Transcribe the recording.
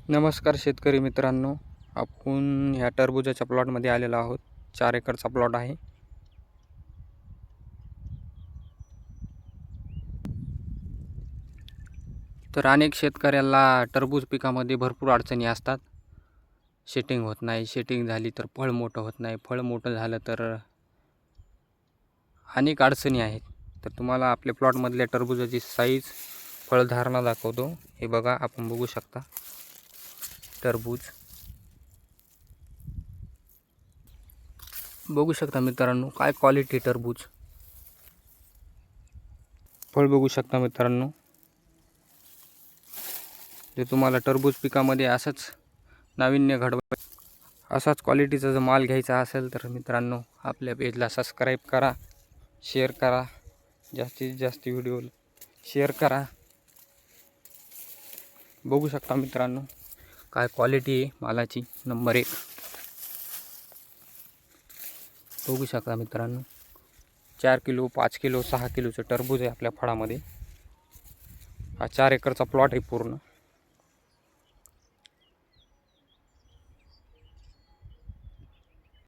नमस्कार शेतकरी मित्रांनो, आपण ह्या टरबूजाच्या प्लॉटमध्ये आलेलो आहोत। 4 एकरचा प्लॉट आहे। तर अनेक शेतकऱ्याला टरबूज पिकामध्ये भरपूर अडचणी असतात। शेटिंग होत नाही, शेटिंग झाली तर फळ मोठं होत नाही, फळ मोठं झालं तर अनेक अडचणी आहेत। तर तुम्हाला आपल्या प्लॉटमधल्या टरबूजाची साईज, फळधारणा दाखवतो। हे बघा, आपण बघू शकता टरबूज बघू शकता मित्रांनो, काय क्वालिटी टरबूज। फळ बघू शकता मित्रांनो। जे तुम्हाला टरबूज पिकामध्ये असंच नाविन्य घडवायचं, असाच क्वालिटीचा जर माल घ्यायचा असेल तर मित्रांनो आपल्या पेजला सबस्क्राईब करा, शेअर करा, जास्तीत जास्त व्हिडिओ शेअर करा। बघू शकता मित्रांनो, काय क्वालिटी आहे मालाची, नंबर 1। बघू शकता मित्रांनो, 4 किलो, 5 किलो, 6 किलोचं टरबूज आहे आपल्या फळामध्ये। हा 4 एकरचा प्लॉट आहे पूर्ण।